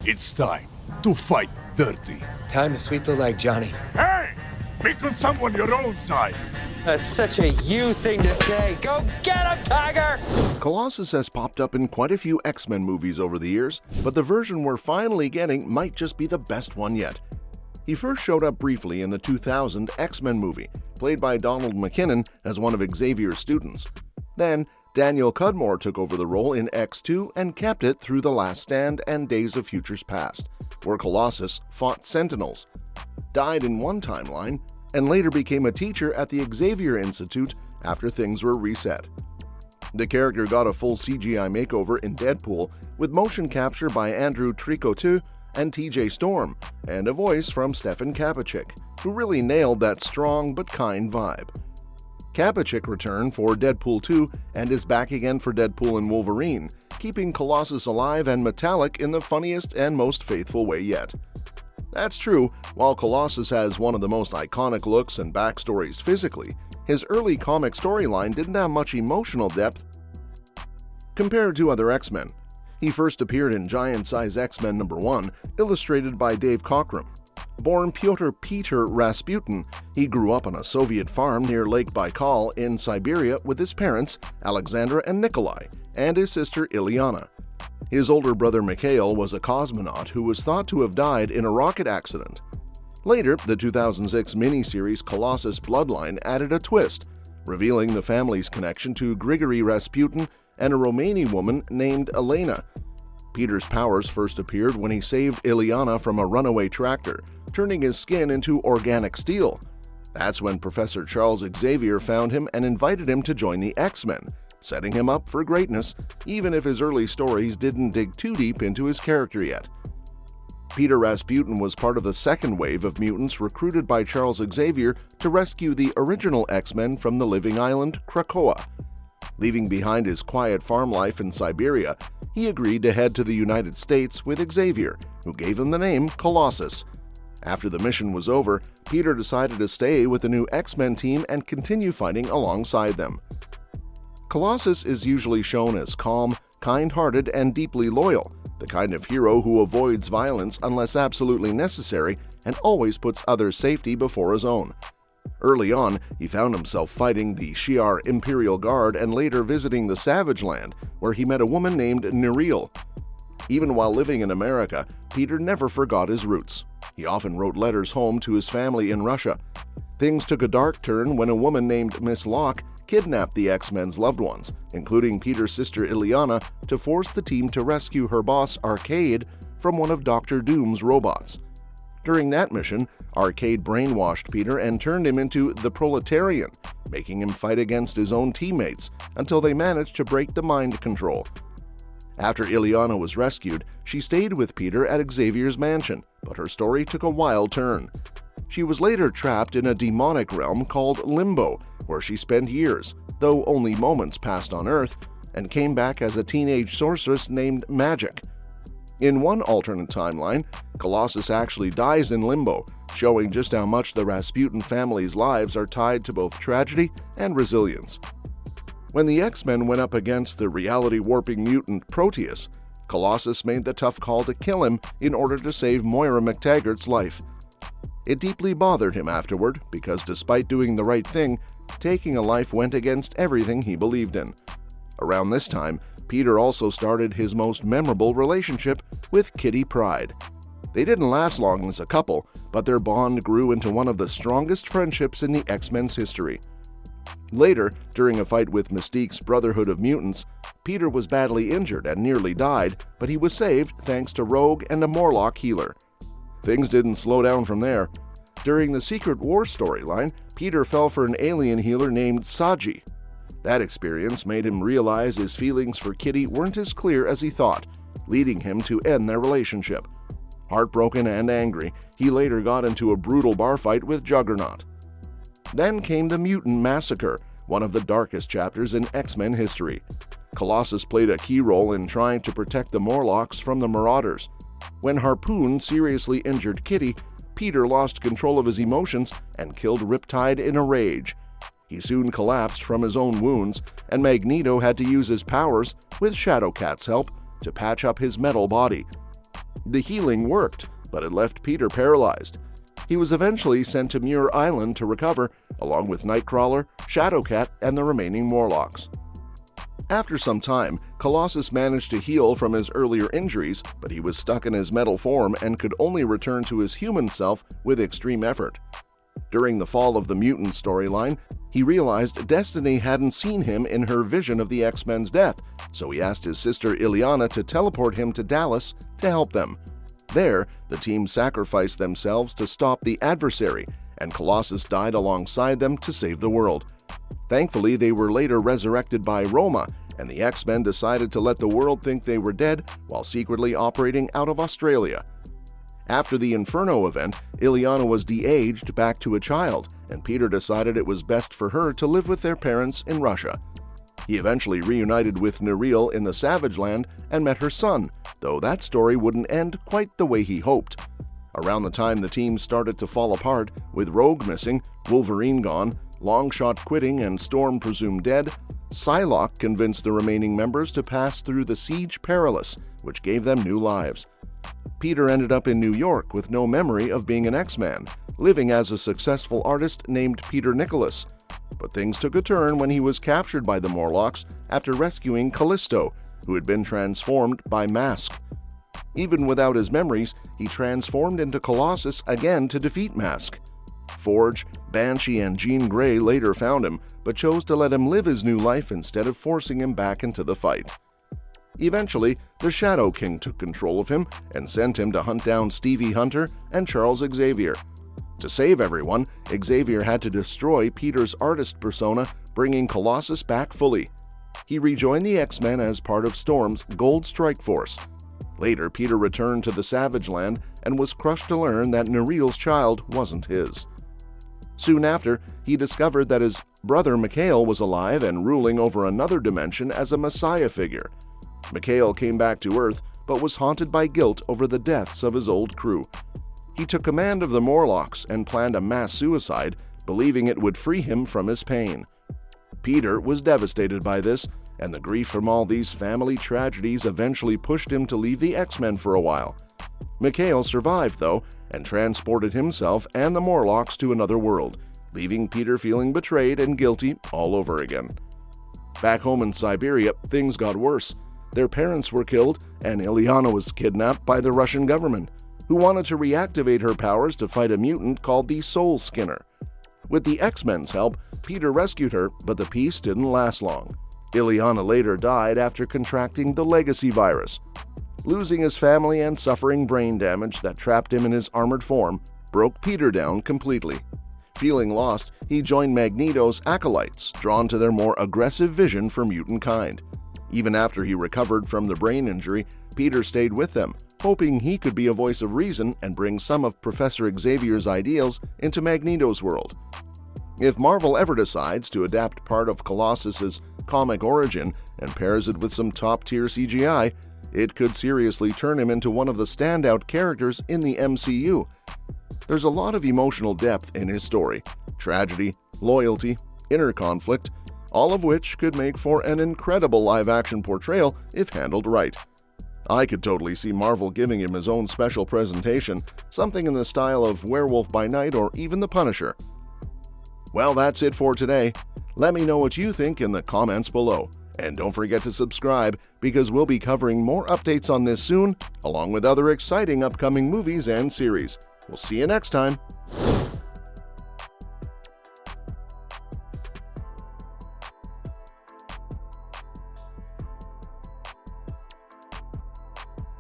It's time to fight dirty. Time to sweep the leg, Johnny. Hey! Pick on someone your own size. That's such a you thing to say. Go get him, Tiger! Colossus has popped up in quite a few X-Men movies over the years, but the version we're finally getting might just be the best one yet. He first showed up briefly in the 2000 X-Men movie, played by Donald McKinnon as one of Xavier's students. Then, Daniel Cudmore took over the role in X2 and kept it through The Last Stand and Days of Futures Past, where Colossus fought Sentinels, died in one timeline, and later became a teacher at the Xavier Institute after things were reset. The character got a full CGI makeover in Deadpool with motion capture by Andrew Tricotu and TJ Storm, and a voice from Stefan Kapičić, who really nailed that strong but kind vibe. Kapičić returned for Deadpool 2 and is back again for Deadpool and Wolverine, keeping Colossus alive and metallic in the funniest and most faithful way yet. That's true, while Colossus has one of the most iconic looks and backstories physically, his early comic storyline didn't have much emotional depth compared to other X-Men. He first appeared in Giant Size X-Men #1, illustrated by Dave Cockrum. Born Piotr Rasputin, he grew up on a Soviet farm near Lake Baikal in Siberia with his parents, Alexandra and Nikolai, and his sister Ilyana. His older brother Mikhail was a cosmonaut who was thought to have died in a rocket accident. Later, the 2006 miniseries Colossus Bloodline added a twist, revealing the family's connection to Grigory Rasputin and a Romanian woman named Elena. Peter's powers first appeared when he saved Ilyana from a runaway tractor, turning his skin into organic steel. That's when Professor Charles Xavier found him and invited him to join the X-Men, setting him up for greatness, even if his early stories didn't dig too deep into his character yet. Peter Rasputin was part of the second wave of mutants recruited by Charles Xavier to rescue the original X-Men from the living island Krakoa. Leaving behind his quiet farm life in Siberia, he agreed to head to the United States with Xavier, who gave him the name Colossus. After the mission was over, Peter decided to stay with the new X-Men team and continue fighting alongside them. Colossus is usually shown as calm, kind-hearted, and deeply loyal, the kind of hero who avoids violence unless absolutely necessary and always puts others' safety before his own. Early on, he found himself fighting the Shi'ar Imperial Guard and later visiting the Savage Land, where he met a woman named Nereel. Even while living in America, Peter never forgot his roots. He often wrote letters home to his family in Russia. Things took a dark turn when a woman named Miss Locke kidnapped the X-Men's loved ones, including Peter's sister Ilyana, to force the team to rescue her boss Arcade from one of Dr. Doom's robots. During that mission, Arcade brainwashed Peter and turned him into the Proletarian, making him fight against his own teammates until they managed to break the mind control. After Ilyana was rescued, she stayed with Peter at Xavier's mansion, but her story took a wild turn. She was later trapped in a demonic realm called Limbo, where she spent years, though only moments passed on Earth, and came back as a teenage sorceress named Magic. In one alternate timeline, Colossus actually dies in Limbo, showing just how much the Rasputin family's lives are tied to both tragedy and resilience. When the X-Men went up against the reality-warping mutant Proteus, Colossus made the tough call to kill him in order to save Moira McTaggart's life. It deeply bothered him afterward because despite doing the right thing, taking a life went against everything he believed in. Around this time, Peter also started his most memorable relationship with Kitty Pryde. They didn't last long as a couple, but their bond grew into one of the strongest friendships in the X-Men's history. Later, during a fight with Mystique's Brotherhood of Mutants, Peter was badly injured and nearly died, but he was saved thanks to Rogue and a Morlock healer. Things didn't slow down from there. During the Secret War storyline, Peter fell for an alien healer named Saji. That experience made him realize his feelings for Kitty weren't as clear as he thought, leading him to end their relationship. Heartbroken and angry, he later got into a brutal bar fight with Juggernaut. Then came the Mutant Massacre, one of the darkest chapters in X-Men history. Colossus played a key role in trying to protect the Morlocks from the Marauders. When Harpoon seriously injured Kitty, Peter lost control of his emotions and killed Riptide in a rage. He soon collapsed from his own wounds, and Magneto had to use his powers, with Shadowcat's help, to patch up his metal body. The healing worked, but it left Peter paralyzed. He was eventually sent to Muir Island to recover, along with Nightcrawler, Shadowcat, and the remaining Morlocks. After some time, Colossus managed to heal from his earlier injuries, but he was stuck in his metal form and could only return to his human self with extreme effort. During the fall of the mutant storyline, he realized Destiny hadn't seen him in her vision of the X-Men's death, so he asked his sister Illyana to teleport him to Dallas to help them. There, the team sacrificed themselves to stop the adversary, and Colossus died alongside them to save the world. Thankfully, they were later resurrected by Roma, and the X-Men decided to let the world think they were dead while secretly operating out of Australia. After the Inferno event, Illyana was de-aged back to a child, and Peter decided it was best for her to live with their parents in Russia. He eventually reunited with Nireel in the Savage Land and met her son, though that story wouldn't end quite the way he hoped. Around the time the team started to fall apart, with Rogue missing, Wolverine gone, Longshot quitting, and Storm presumed dead, Psylocke convinced the remaining members to pass through the Siege Perilous, which gave them new lives. Peter ended up in New York with no memory of being an X-Man, living as a successful artist named Peter Nicholas. But things took a turn when he was captured by the Morlocks after rescuing Callisto, who had been transformed by Mask. Even without his memories, he transformed into Colossus again to defeat Mask. Forge, Banshee, and Jean Grey later found him, but chose to let him live his new life instead of forcing him back into the fight. Eventually, the Shadow King took control of him and sent him to hunt down Stevie Hunter and Charles Xavier. To save everyone, Xavier had to destroy Peter's artist persona, bringing Colossus back fully. He rejoined the X-Men as part of Storm's Gold Strike Force. Later, Peter returned to the Savage Land and was crushed to learn that Nereal's child wasn't his. Soon after, he discovered that his brother Mikhail was alive and ruling over another dimension as a messiah figure. Mikhail came back to Earth, but was haunted by guilt over the deaths of his old crew. He took command of the Morlocks and planned a mass suicide, believing it would free him from his pain. Peter was devastated by this, and the grief from all these family tragedies eventually pushed him to leave the X-Men for a while. Mikhail survived, though, and transported himself and the Morlocks to another world, leaving Peter feeling betrayed and guilty all over again. Back home in Siberia, things got worse. Their parents were killed, and Illyana was kidnapped by the Russian government, who wanted to reactivate her powers to fight a mutant called the Soul Skinner. With the X-Men's help, Peter rescued her, but the peace didn't last long. Illyana later died after contracting the Legacy virus. Losing his family and suffering brain damage that trapped him in his armored form broke Peter down completely. Feeling lost, he joined Magneto's acolytes, drawn to their more aggressive vision for mutant-kind. Even after he recovered from the brain injury, Peter stayed with them, hoping he could be a voice of reason and bring some of Professor Xavier's ideals into Magneto's world. If Marvel ever decides to adapt part of Colossus's comic origin and pairs it with some top-tier CGI, it could seriously turn him into one of the standout characters in the MCU. There's a lot of emotional depth in his story, tragedy, loyalty, inner conflict, all of which could make for an incredible live-action portrayal if handled right. I could totally see Marvel giving him his own special presentation, something in the style of Werewolf by Night or even The Punisher. Well, that's it for today. Let me know what you think in the comments below. And don't forget to subscribe, because we'll be covering more updates on this soon, along with other exciting upcoming movies and series. We'll see you next time.